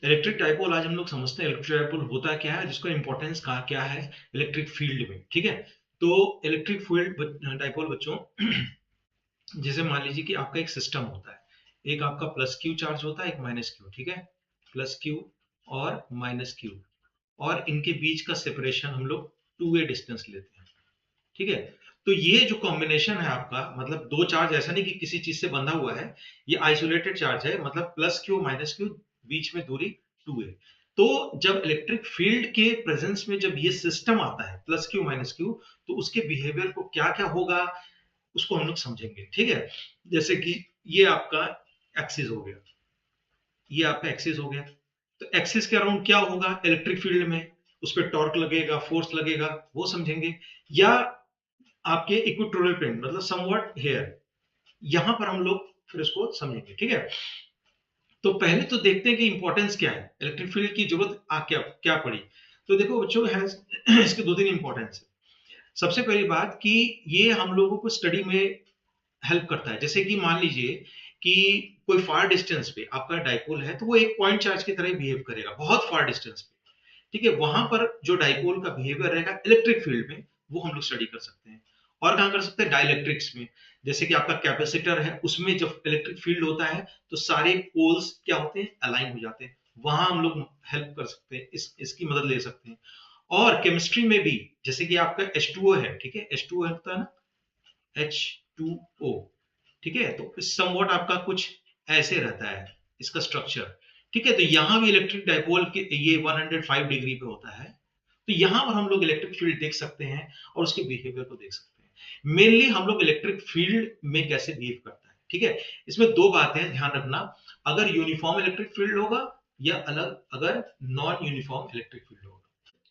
Electric dipole आज हम लोग समझते हैं इलेक्ट्रिक डाइपोल होता क्या है, जिसका इंपॉर्टेंस का क्या है इलेक्ट्रिक फील्ड में। ठीक है, तो इलेक्ट्रिक फील्ड डाइपोल बच्चों, जैसे मान लीजिए कि आपका एक सिस्टम होता है, एक आपका प्लस क्यू चार्ज होता है, एक माइनस क्यू। ठीक है, प्लस क्यू और माइनस क्यू, और इनके बीच का सेपरेशन हम लोग टू वे डिस्टेंस लेते हैं। ठीक है, तो ये जो कॉम्बिनेशन है आपका, मतलब दो चार्ज ऐसा नहीं कि किसी चीज से बंधा हुआ है, ये आइसोलेटेड चार्ज है, मतलब प्लस क्यू माइनस क्यू, बीच में दूरी टू है। तो जब इलेक्ट्रिक फील्ड के प्रेजेंस में जब ये सिस्टम आता है प्लस क्यू माइनस क्यू, तो उसके बिहेवियर को क्या क्या होगा उसको हम लोग समझेंगे। ठीक है, जैसे कि ये आपका एक्सिस हो गया, ये आपका एक्सिस हो गया, तो एक्सिस के अराउंड क्या होगा इलेक्ट्रिक फील्ड में, उस पर टॉर्क लगेगा, फोर्स लगेगा, वो समझेंगे। या आपके इक्वेटोरियल प्लेन, मतलब समवॉट हेयर, यहां पर हम लोग फिर इसको समझेंगे। ठीक है, तो पहले तो देखते हैं कि इंपॉर्टेंस क्या है, इलेक्ट्रिक फील्ड की जरूरत क्या क्या पड़ी। तो देखो बच्चों, इसके दो तीन इंपॉर्टेंस है। सबसे पहली बात कि ये हम लोगों को स्टडी में हेल्प करता है। जैसे कि मान लीजिए कि कोई फार डिस्टेंस पे आपका डाइपोल है, तो वो एक पॉइंट चार्ज की तरह बिहेव करेगा बहुत फार डिस्टेंस पे। ठीक है, वहां पर जो डाइपोल का बिहेवियर रहेगा इलेक्ट्रिक फील्ड में, वो हम लोग स्टडी कर सकते हैं। और कहां कर सकते हैं, डाइलेक्ट्रिक्स में। जैसे कि आपका कैपेसिटर है, उसमें जब इलेक्ट्रिक फील्ड होता है तो सारे पोल्स क्या होते हैं, अलाइन हो जाते हैं। वहां हम लोग हेल्प कर सकते हैं, इसकी मदद ले सकते हैं। और केमिस्ट्री में भी, जैसे कि आपका H2O है, ठीक है, H2O होता है ना, H2O। ठीक है, तो समवॉट आपका कुछ ऐसे रहता है इसका स्ट्रक्चर। ठीक है, तो यहां भी इलेक्ट्रिक डाइपोल के ये 105 डिग्री पे होता है, तो यहां पर हम लोग इलेक्ट्रिक फील्ड देख सकते हैं और उसके बिहेवियर को देख सकते हैं। मेनली हम लोग इलेक्ट्रिक फील्ड में कैसे बिहेव करता है। ठीक है, इसमें दो बातें ध्यान रखना, अगर यूनिफॉर्म इलेक्ट्रिक फील्ड होगा या अलग अगर नॉन यूनिफॉर्म इलेक्ट्रिक फील्ड होगा।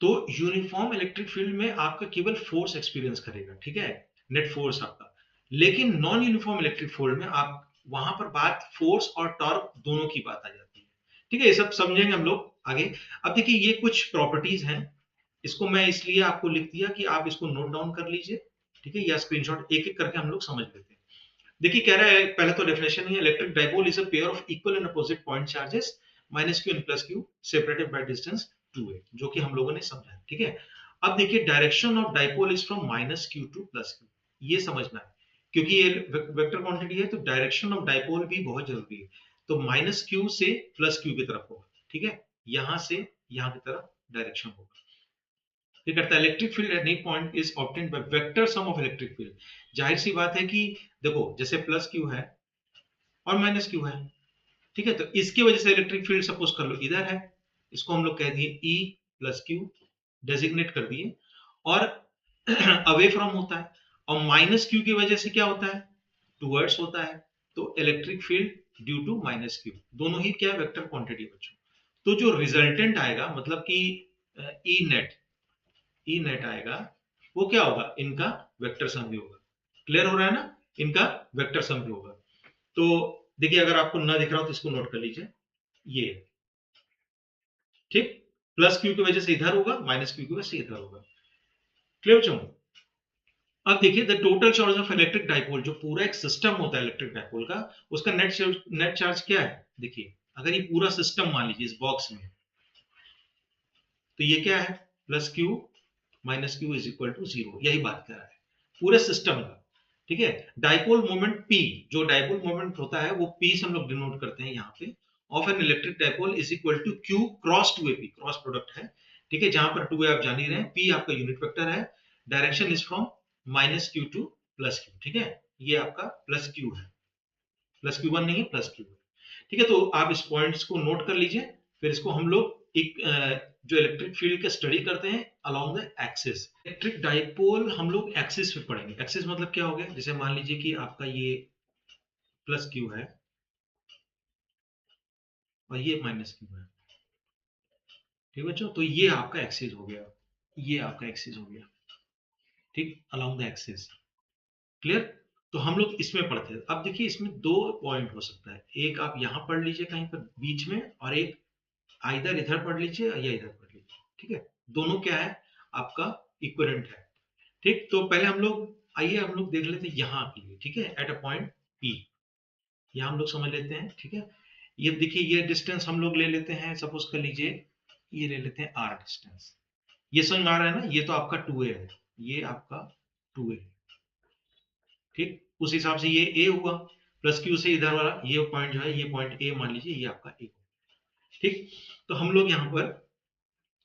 तो यूनिफॉर्म इलेक्ट्रिक फील्ड में आपका केवल फोर्स एक्सपीरियंस करेगा, ठीक है, नेट फोर्स आपका। लेकिन नॉन यूनिफॉर्म इलेक्ट्रिक फील्ड में आप वहां पर बात फोर्स और टॉर्क दोनों की बात आ जाती है। ठीक है, ये सब समझेंगे हम लोग आगे। अब देखिए, ये कुछ प्रॉपर्टीज हैं, इसको मैं इसलिए आपको लिख दिया कि आप इसको नोट डाउन कर लीजिए। ठीक है, या स्क्रीनशॉट एक एक करके हम लोग समझ लेते हैं। देखिए, कह रहा है पहले तो डेफिनेशन ही है, electric dipole is a pair of equal and opposite point charges minus q and plus q separated by distance two a, जो कि हम लोगों ने समझा है। ठीक है, अब देखिए, direction of dipole is from minus Q to plus Q, ये समझना है, क्योंकि ये वेक्टर क्वांटिटी है, तो डायरेक्शन ऑफ डाइपोल भी बहुत जरूरी है। तो माइनस क्यू से प्लस क्यू की तरफ होगा। ठीक है, यहां से यहां की तरफ डायरेक्शन होगा। ये करता है, electric field at any point is obtained by vector sum of electric field. जाहिर सी बात है कि देखो, जैसे प्लस क्यू है और माइनस क्यू है, ठीक है, तो इसकी वजह से इलेक्ट्रिक फील्ड सपोज कर लो इधर है, इसको हम लोग कह दिए ई प्लस क्यू, डेजिग्नेट कर दिए। और अवे फ्रॉम होता है, और माइनस क्यू की वजह से क्या होता है, टूवर्ड्स होता है। तो electric field due to minus Q, दोनों ही क्या है, वेक्टर क्वांटिटी बच्चों। तो जो रिजल्टेंट आएगा, मतलब कि ई नेट आएगा, वो क्या होगा, इनका वेक्टर सम भी होगा। क्लियर हो रहा है ना, इनका वेक्टर सम भी होगा। तो देखिए, अगर आपको ना दिख रहा हो तो इसको नोट कर लीजिए, ये ठीक, प्लस क्यू की वजह से इधर होगा, माइनस क्यू की वजह से इधर होगा। क्लियर बच्चों। अब देखिए, the total charge of electric dipole, जो पूरा एक सिस्टम होता है इलेक्ट्रिक डाइपोल का, उसका नेट चार्ज क्या है। देखिए, अगर ये पूरा सिस्टम मान लीजिए इस बॉक्स में, तो ये क्या है, plus Q minus Q is equal to zero, यही बात कर रहा है पूरे सिस्टम का। ठीक है, डाइपोल मोमेंट पी, जो डाइपोल मोमेंट होता है वो पी से हम लोग डिनोट करते हैं यहाँ पे, of an electric dipole is equal to Q cross two A P, cross product है। ठीक है, जहां पर टू ए आप जान ही रहे हैं, पी आपका यूनिट वेक्टर है, direction is from minus Q to plus Q. ठीक है, ये आपका प्लस क्यू है, प्लस क्यू वन नहीं है, प्लस क्यू है। ठीक है, तो आप इस पॉइंट्स को नोट कर लीजिए। फिर इसको हम लोग एक जो इलेक्ट्रिक फील्ड का स्टडी करते हैं along the axis, electric dipole हम लोग एक्सिस पे पढ़ेंगे। एक्सिस मतलब क्या हो गया, जैसे मान लीजिए कि आपका ये प्लस क्यू है और ये माइनस क्यू है। ठीक बच्चों, तो ये आपका एक्सिस हो गया, ये आपका एक्सिस हो गया। ठीक, अलोंग द एक्सिस। क्लियर। तो हम लोग इसमें पढ़ते हैं। अब देखिए, इसमें दो पॉइंट हो सकता है, एक आप यहां पढ़ लीजिए कहीं पर बीच में, और एक आइदर इधर पढ़ लीजिए या इधर पढ़ लीजिए। ठीक है, दोनों क्या है, आपका इक्विवेलेंट है। ठीक, तो पहले हम लोग, आइए हम लोग देख लेते हैं यहाँ के लिए। ठीक है, एट अ पॉइंट पी, यहाँ हम लोग समझ लेते हैं। ठीक है, ये देखिए ये डिस्टेंस हम लोग ले लेते हैं, सपोज कर लीजिए ये ले लेते हैं r डिस्टेंस। ये समझ में आ रहा है ना, ये तो आपका 2a है, ये आपका 2a, ठीक। उस हिसाब से ये a हुआ, प्लस क्यू से इधर वाला ये पॉइंट जो है, ये पॉइंट a मान लीजिए, ये आपका a, ठीक। तो हम लोग यहाँ पर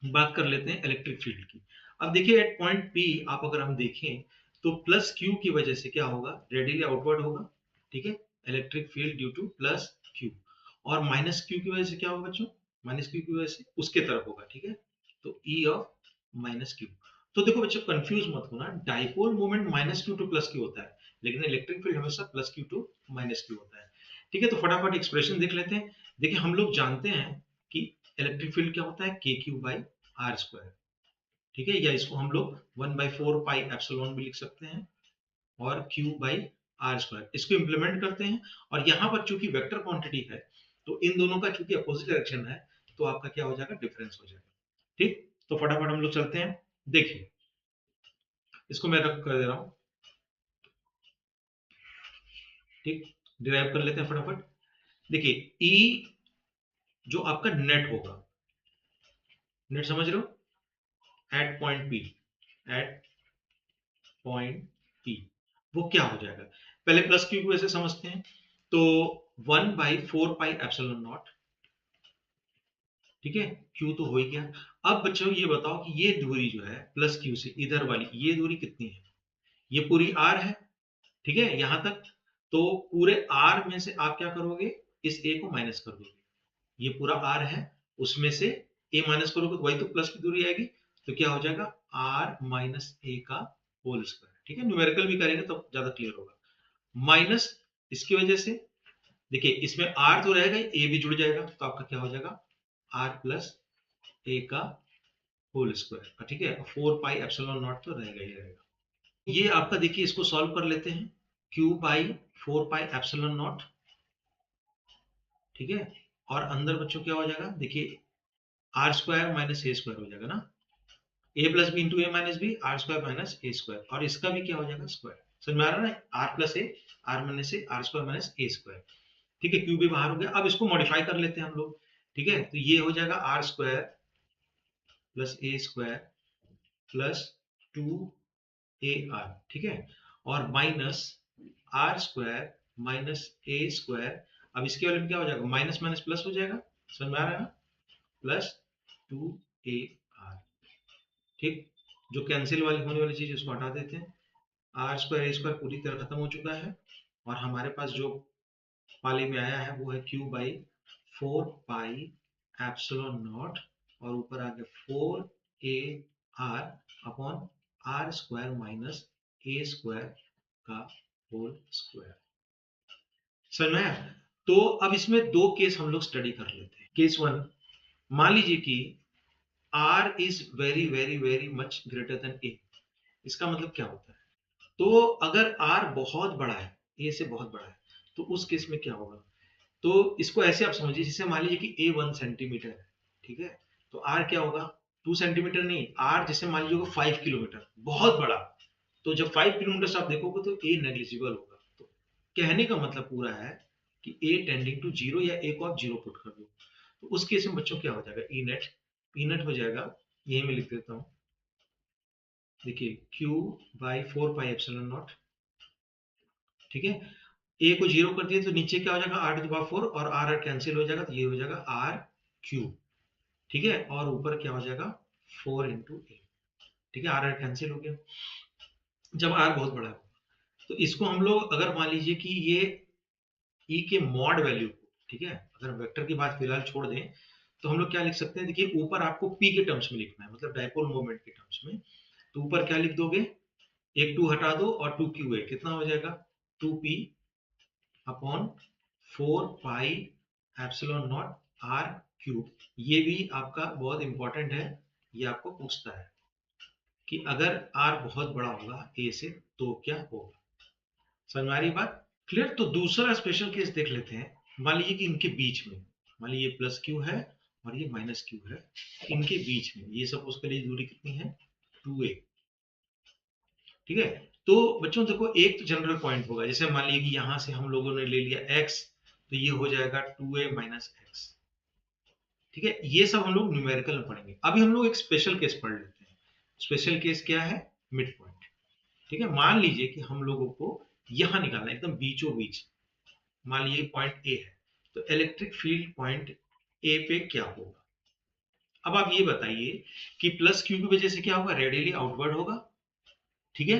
बात कर लेते हैं इलेक्ट्रिक फील्ड की। अब देखिए एट पॉइंट P आप अगर हम देखें तो प्लस क्यू की वजह से क्या होगा, रेडियली आउटवर्ड होगा, ठीक है, electric field due to plus Q. और माइनस क्यू की वजह से क्या होगा बच्चों, माइनस क्यू की वजह से उसके तरफ होगा, ठीक है। तो ई ऑफ माइनस क्यू। तो देखो बच्चों कंफ्यूज मत होना, dipole moment minus Q to plus Q होता है, लेकिन इलेक्ट्रिक फील्ड हमेशा plus Q to minus Q होता है, ठीक है। तो फटाफट एक्सप्रेशन देख लेते हैं। देखिए हम लोग जानते हैं कि इलेक्ट्रिक फील्ड क्या होता है, के क्यू बाई आर स्क्वायर, ठीक है, या इसको हम लोग 1/4 पाई एप्सिलॉन भी लिख सकते हैं, और क्यू बाई आर स्क्वायर, इसको इंप्लीमेंट करते हैं। और यहाँ पर चूंकि वेक्टर क्वांटिटी है, तो इन दोनों का चूंकि अपोजिट डायरेक्शन है, तो आपका क्या हो जाएगा, डिफरेंस हो जाएगा, ठीक। तो फटाफट हम लोग चलते हैं। देखिए इसको मैं रख कर दे रहा हूं, ठीक, डिराइव कर लेते हैं फटाफट। देखिए ई जो आपका नेट होगा, नेट समझ रहे हो, at point P, at point P, वो क्या हो जाएगा, पहले प्लस क्यू को ऐसे समझते हैं, तो 1/4 पाई एप्सिलॉन नॉट, ठीक है, क्यू तो हो ही गया। अब बच्चों ये बताओ कि ये दूरी जो है प्लस क्यू से इधर वाली, ये दूरी कितनी है, ये पूरी आर है, ठीक है, यहां तक। तो पूरे आर में से आप क्या करोगे, इस ए को माइनस कर दोगे, ये पूरा आर है, उसमें से ए माइनस करोगे, वही तो प्लस की दूरी आएगी। तो क्या हो जाएगा, आर माइनस ए का होल स्क्वायर, ठीक है, न्यूमेरिकल भी करेंगे तो ज्यादा क्लियर होगा। माइनस इसकी वजह से, देखिए इसमें आर तो रहेगा, ए भी जुड़ जाएगा, तो आपका क्या हो जाएगा, आर प्लस ए का होल स्क्वायर, ठीक है, 4 पाई एप्सिलॉन नॉट तो रहेगा ही रहेगा। ये आपका देखिए इसको सॉल्व कर लेते हैं, q by 4 pi epsilon naught, ठीक है। और अंदर बच्चों क्या हो जाएगा, देखिए आर स्क्वायर माइनस ए स्क्वायर हो जाएगा ना, a plus b into a minus b, r square minus A square, और इसका भी क्या हो जाएगा, स्क्वायर। समझ में आ रहा है ना, R plus A, R minus A, R square minus A square, ठीक है, क्यू भी बाहर हो गया। अब इसको मॉडिफाई कर लेते हैं हम लोग, ठीक है, तो ये हो जाएगा R square plus A square plus 2ar, ठीक है, और माइनस आर स्क्वायर माइनस ए स्क्वायर। अब इसके वाले में क्या हो जाएगा, माइनस माइनस प्लस हो जाएगा, समझ में आ रहा है ना, प्लस 2ar, ठीक। जो कैंसिल वाली होने वाली चीज उसको हटा देते हैं, आर स्क्वायर ए स्क्वायर पूरी तरह खत्म हो चुका है, और हमारे पास जो पाली में आया है वो है Q by 4 pi epsilon naught, और ऊपर आ गया 4ar upon R square minus ए स्क्वायर का होल स्क्वायर। समझ में आया। तो अब इसमें दो केस हम लोग स्टडी कर लेते हैं। केस वन, मान लीजिए कि r is very very very much greater than a। इसका मतलब क्या होता है, तो अगर r बहुत बड़ा है, a से बहुत बड़ा है, तो उस केस में क्या होगा, तो इसको ऐसे आप समझिए, जैसे मान लीजिए कि a 1 सेंटीमीटर है, ठीक है, तो r क्या होगा, 2 सेंटीमीटर नहीं, r जैसे मान लीजिए 5 किलोमीटर, बहुत बड़ा। तो जब 5 किलोमीटर से आप देखोगे तो a नेग्लिजिबल होगा। तो कहने का मतलब पूरा है कि a टेंडिंग टू जीरो, या a को आप जीरो पुट कर दो, तो उस केस में बच्चों क्या हो जाएगा, ई नेट, ई नेट हो जाएगा, यही मैं लिख देता हूं, देखिए q by 4 pi epsilon naught, ठीक है, a को जीरो कर दिए तो नीचे क्या हो जाएगा, r टू द पावर 4, और r r कैंसिल हो जाएगा, तो ये हो जाएगा r क्यूब, ठीक है, और ऊपर क्या हो जाएगा 4 इंटू ए, ठीक है, r r कैंसिल हो गया। जब r बहुत बड़ा है, तो इसको हम लोग अगर मान लीजिए कि ये e के मॉड वैल्यू को, ठीक है, अगर वेक्टर की बात फिलहाल छोड़ दें, तो हम लोग क्या लिख सकते हैं, देखिए ऊपर आपको p के टर्म्स में लिखना है, मतलब डाइपोल मोमेंट के टर्म्स में। तो ऊपर क्या लिख दोगे, एक 2 हटा दो और 2q है, कितना हो जाएगा, 2p upon 4 pi epsilon naught R cube. ये भी आपका बहुत इंपॉर्टेंट है, ये आपको पूछता है कि अगर r बहुत बड़ा होगा a से तो क्या होगा। समझ में आ रही बात, क्लियर। तो दूसरा स्पेशल केस देख लेते हैं, मान लीजिए कि इनके बीच में, मान लीजिए ये प्लस क्यू है और ये माइनस क्यू है, इनके बीच में ये सब उसके लिए दूरी कितनी है, 2a, ठीक है। तो बच्चों देखो एक तो जनरल पॉइंट होगा, जैसे मान लीजिए कि यहां से हम लोगों ने ले लिया x, तो ये हो जाएगा 2a माइनस एक्स। ठीक है, ये सब हम लोग न्यूमेरिकल में पढ़ेंगे। अभी हम लोग एक स्पेशल केस पढ़ लेते हैं। स्पेशल केस क्या है? Mid point. ठीक है, मान लीजिए कि हम लोगों को यहां निकालना है, एकदम बीचों बीच। मान लीजिए पॉइंट ए है, तो इलेक्ट्रिक फील्ड पॉइंट ए पे क्या होगा? अब आप ये बताइए कि प्लस क्यू की वजह से क्या होगा? रेडियली आउटवर्ड होगा। ठीक है,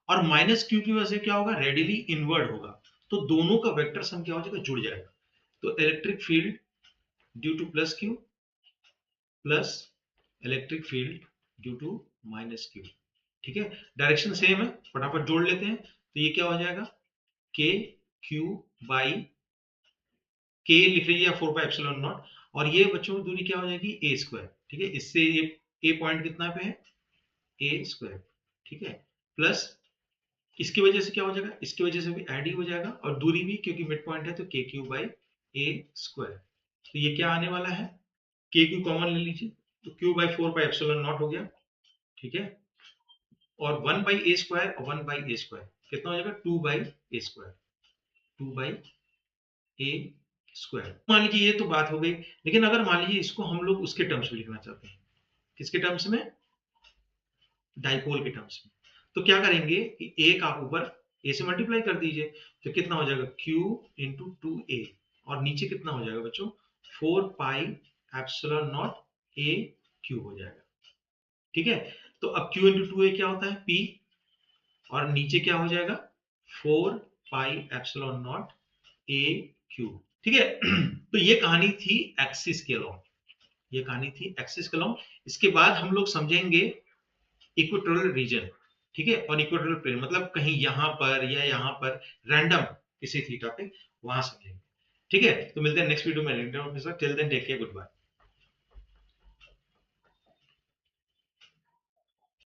और माइनस क्यू की वजह से क्या होगा? रेडियली इनवर्ड होगा। तो दोनों का वेक्टर सम क्या हो जाएगा? जुड़ जाएगा। तो electric field due to plus Q plus electric field due to minus Q. ठीक है, डायरेक्शन सेम है, फटाफट जोड़ लेते हैं। तो ये क्या हो जाएगा? के क्यू बाई के लिख लीजिए, 4πε0, और ये बच्चों की दूरी क्या हो जाएगी? ए स्क्वायर। ठीक है, इससे ये ए पॉइंट कितना पे है? ए स्क्वायर। ठीक है, प्लस इसकी वजह से क्या हो जाएगा? इसकी वजह से भी ऐड ही हो जाएगा, और दूरी भी, क्योंकि मिड पॉइंट है, तो के क्यू बाई ए स्क्वायर। तो ये क्या आने वाला है? के क्यू कॉमन ले लीजिए, तो क्यू बाई 4πε0 हो गया। ठीक है, और 1 बाई ए स्क्वायर और 1 बाई ए स्क्वायर कितना हो जाएगा? 2 by A square. 2 by A square. मान लीजिए ये तो बात हो गई, लेकिन अगर मान लीजिए इसको हम लोग उसके टर्म्स में लिखना चाहते हैं। किसके टर्म्स में? डाइपोल के टर्म्स में। तो क्या करेंगे कि ए का ऊपर ए से मल्टीप्लाई कर दीजिए, तो कितना हो जाएगा? Q इंटू 2a, और नीचे कितना हो जाएगा बच्चों? 4πε0 a क्यू हो जाएगा। ठीक है, तो अब Q इंटू 2a क्या होता है? P, और नीचे क्या हो जाएगा? 4πε0 a क्यू। ठीक है, तो ये कहानी थी एक्सिस के अलॉन्ग। ये कहानी थी एक्सिस के अलॉन्ग। इसके बाद हम लोग समझेंगे इक्वेटोरियल रीजन। ठीक है, और इक्वेटोरियल प्लेन मतलब कहीं यहां पर या यहां पर रैंडम किसी थीटा पे, वहां समझेंगे। ठीक है, तो मिलते हैं नेक्स्ट वीडियो में। Till then take care, good bye.